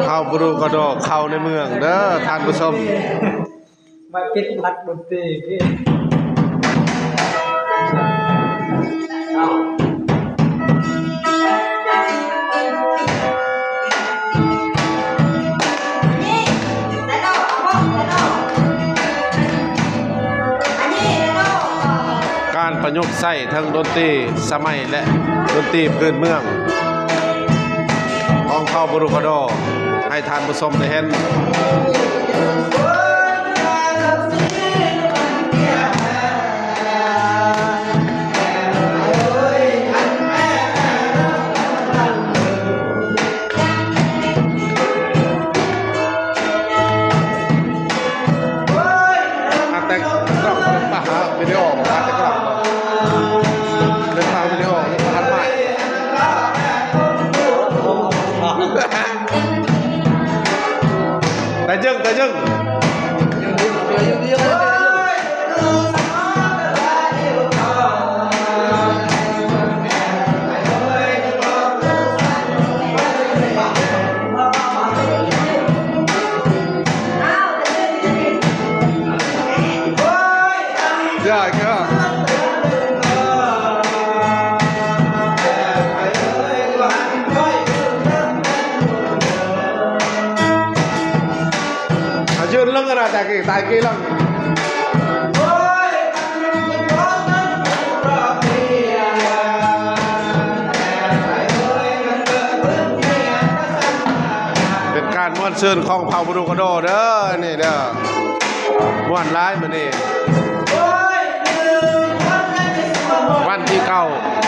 เข้าบรูกระโดดเข้าในเมืองเด้อท่านผู้ชมมาปิดนักดนตรีพี่การประยุกต์ใช้ทั้งดนตรีสมัยและดนตรีพื้นเมืองของเข้าบรูกระโดดให้ท่านผู้ชมได้เห็นวิดีโอของการจะกลับเดินทางวิดีโอเดินทางใหม่แต่ยึงยืนลงกันนะแต่กี่ตายกี่ลงเป็นการม้วนซื่นของเผ่าบรูกระโดเด้อนี่เด้อม้วนร้ายมื้อนี้วันที่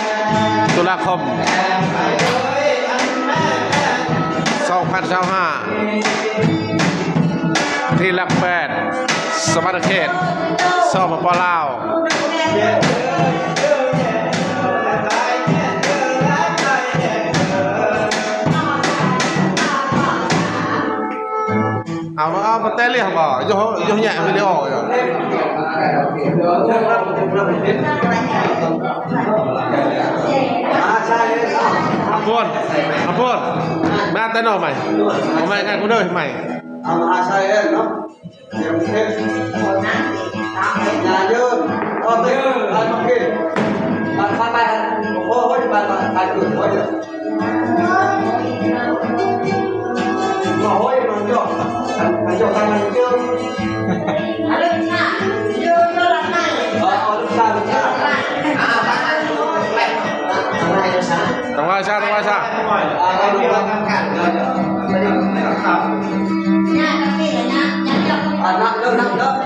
9ตุลาคม2025ที่หลัก8สมรเขตสปป.ลาวเอามาเต้นเรียกบ่ยกแยะวิดีโออยู่พูดแม่เต้นออกใหม่เอาใหม่กันกูเด้อใหม่เอามาใช้เนาะเดี๋ยวเฮ็ดอย่ายืนเอาไปเอามากินบ้านไปโอ้โหบ้านไปอยู่โอ้ยโอ้ยมันจ่อมันจ่อกันมันยืนอะไรนะยืนแล้วล่ะนะเอาลูกชายต้องว่าชาเอาลูกมากันกันไม่ได้ครับนับ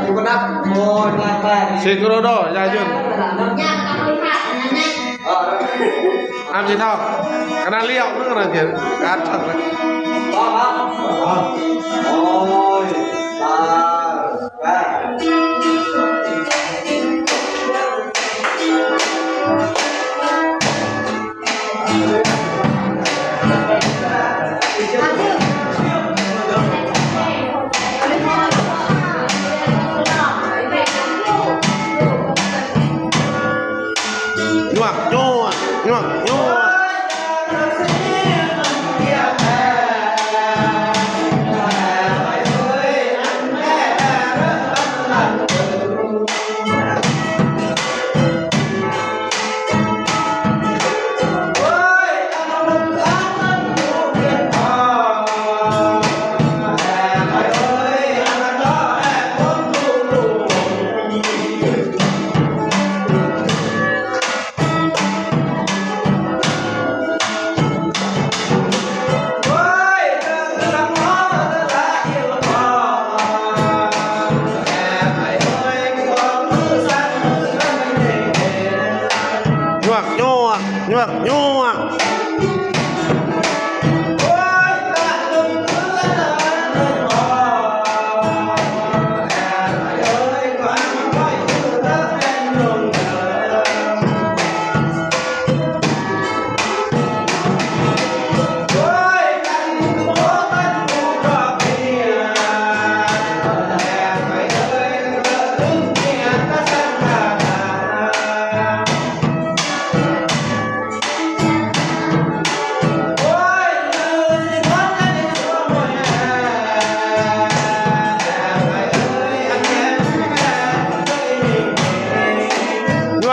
อยู่ก็นับโอ้ยมาไปสิกโรโดยายยืนอ้ำสิเท่าคณะเลี้ยวนึกนั่นเกี่ยวการชักเลยโอ้ยตาแป๊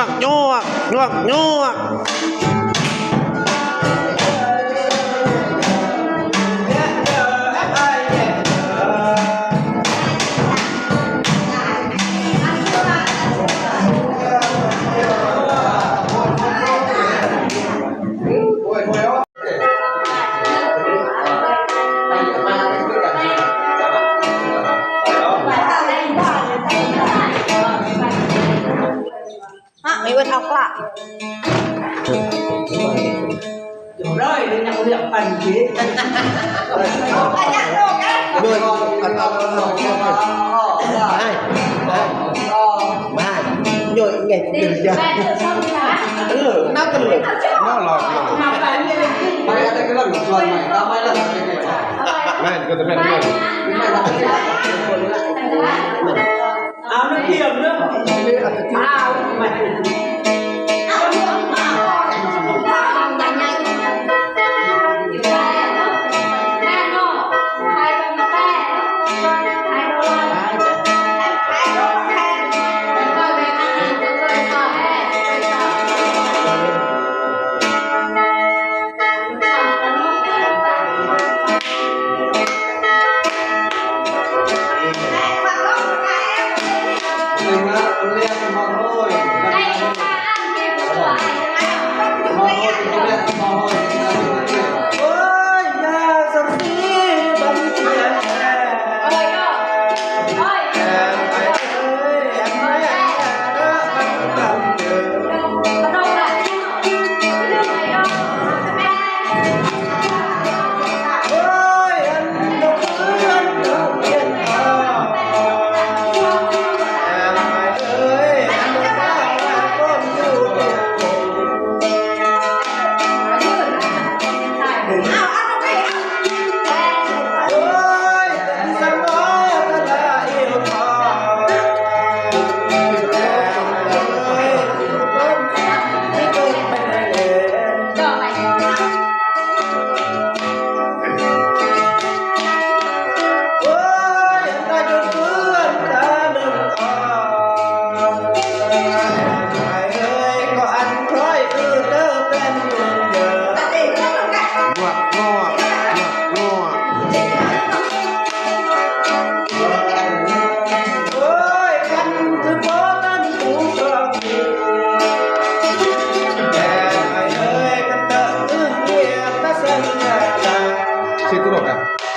วกยวกยวกยวกmấy bên học lạ rồi đến nhau liệm phần chế Người con mà rồi nghẹt đừng chưa nó cần lực nó lọt rồi mày ăn cái lần một lần mày tao mấy lần mẹ cứ tập mẹ áo nó kiềm nữa áo mày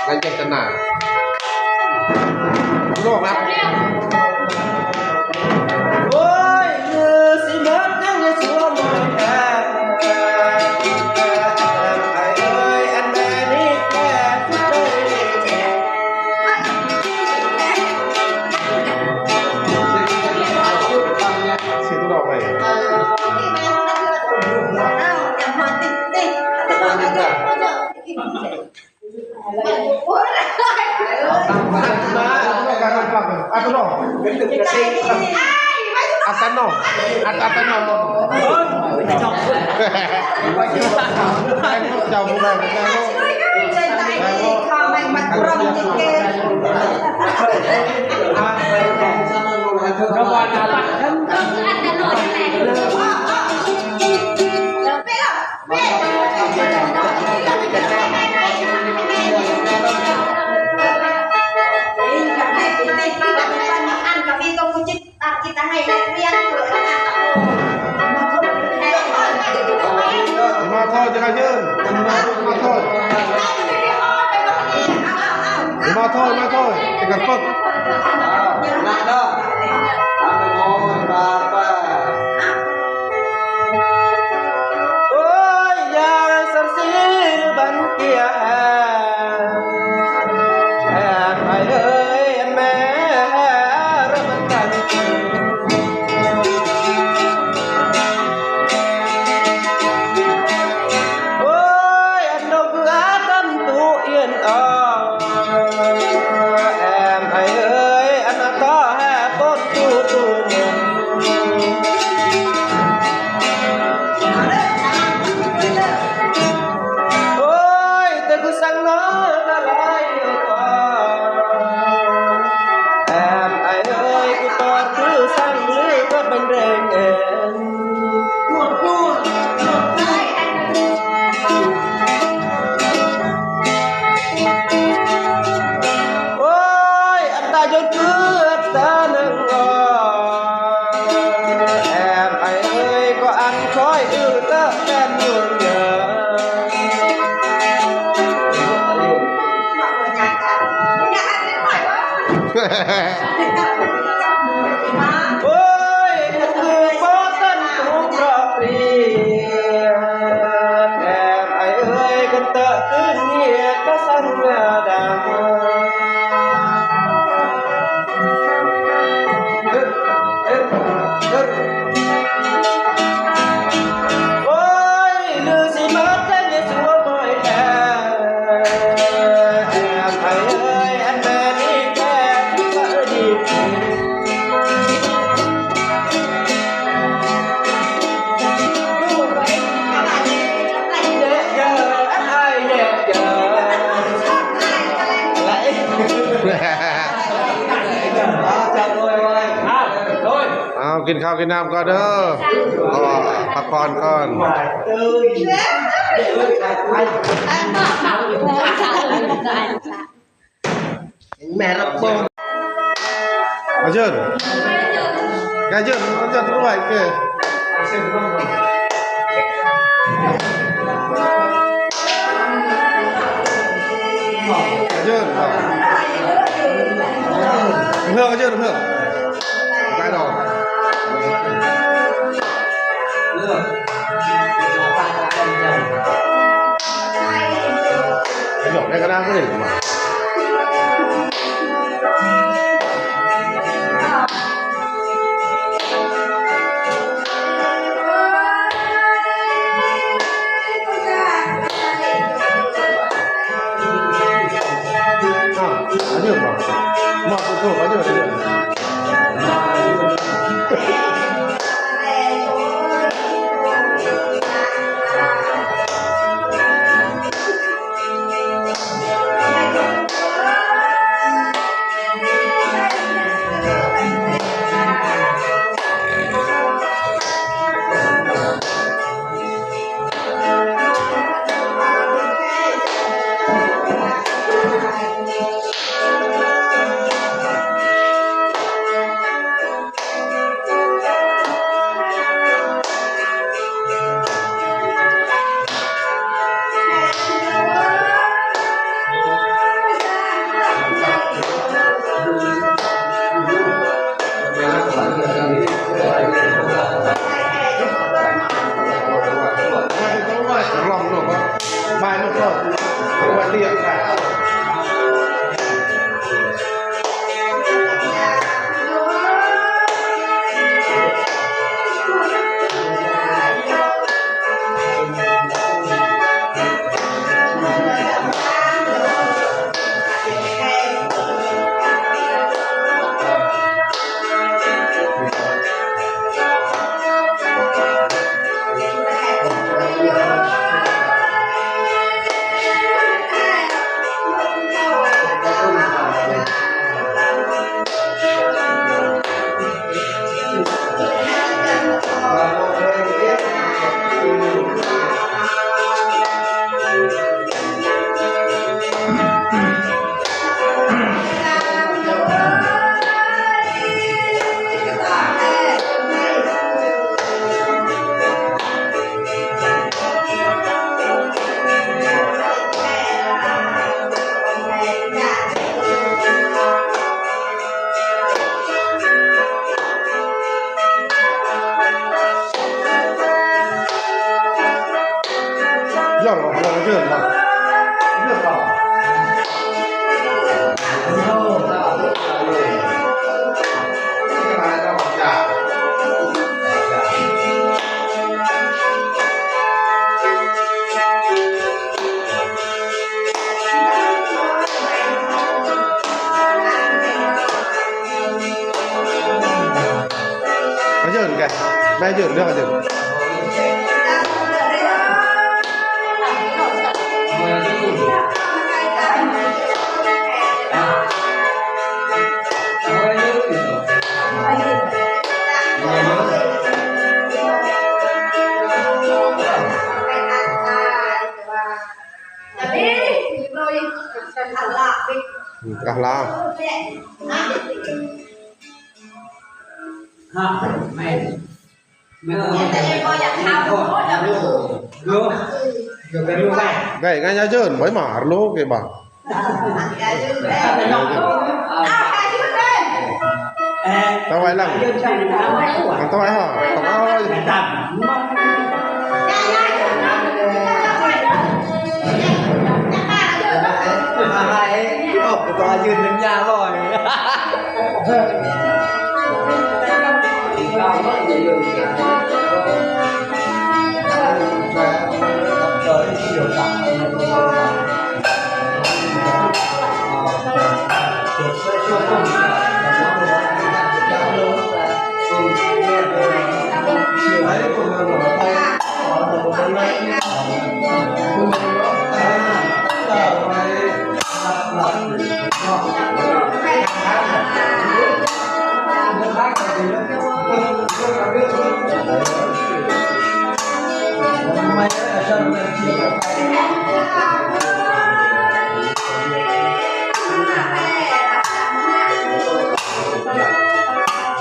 anh chạy chân nào đúng không ôi xin mất những cái xua mỏi ai ơi anh mẹ đi kẻ phút đời xin tôi đọc này Atano chào mừng bạn kita hay riêng mà thôi cho anh Nhân mà thôi thì cần phật nặng đó ngồi ôi nhà sân xin bắn kia ai ơi em mẹ rất bận cảnh ôi anh đâu cứ á tâm tu yên em ai ơi โอ้ยก็คือบ่ตันทุกรอบเรียนแอบไอ้เอ้ยก็เตะขึ้นเหียก็สั่นเมื่อดาโอ้ยลือสิมาแต่เนี่ยสัวบ่อยแท้แอบไอ้เอ้ยอันแม่นี่แค่ก็ดี เอากินข้าวกินน้ำก่อนเด้อก็พักผ่อนก่อน แม่รับบ่ มาเชิญกาเชิญมาเชิญด้วยเก้เชิญเพื่อนเชิญเพื่อนไปดอกหยอกได้ก็ได้ก็ได้มาอันนี้มามาตัวอันนี้ลองดูว่าบายมันก็วันเรียกได้ยอดของเราเยอะมากเยอะมากมาเยอะแกแม่เยอะเรื่องอะไร กะลาฮะไม่แต่ยังก็อยากทำก็อยากรู้ รู้เดี๋ยวไปรู้ไป cái ngay nhà chơi mới mở lô cái bà อ้าวใครที่มันเป็น tao phải làm tao phải hả tao ơi Tòaยืนเป็นยาลอย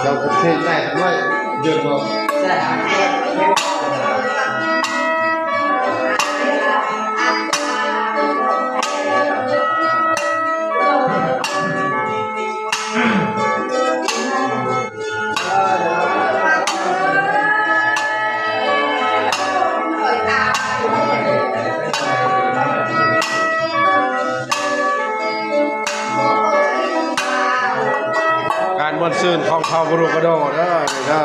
đâu có thể này vậy được khôngการมวนซื่นของเขาบรูกระโดดเด้อนี่เด้อ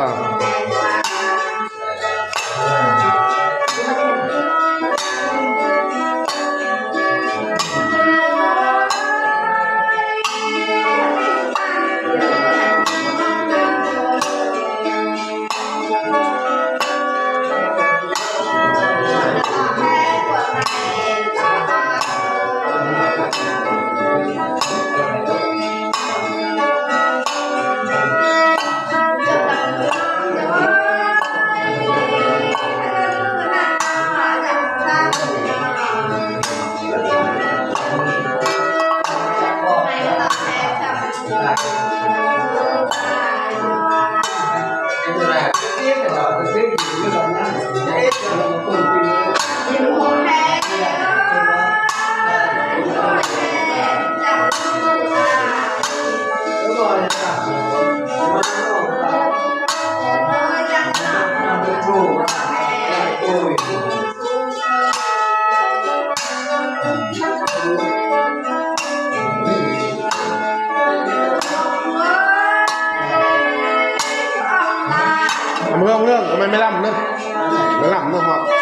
Không nước, mày mới làm nước. Nó làm nước hoặc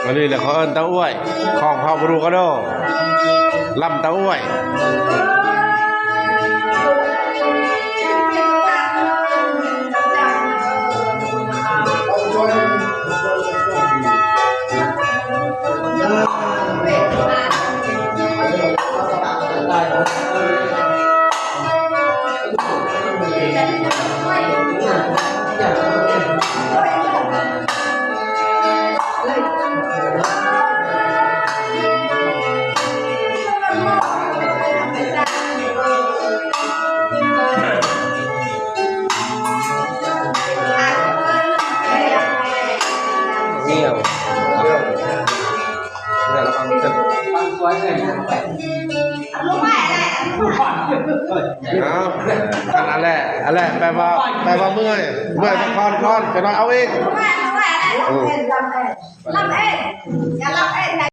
อันนี้แหละเขาเอิ้นเต้าอ้วยของเผาบรูกระโดลำเต้าอ้วย ไว้เลย รู้ไหมอะไร เอาอันนั้นแหละแปลว่าเมื่อยจะคอนจะนอนเอาเอง รู้ไหมอะไรลำเองอย่าลำเอง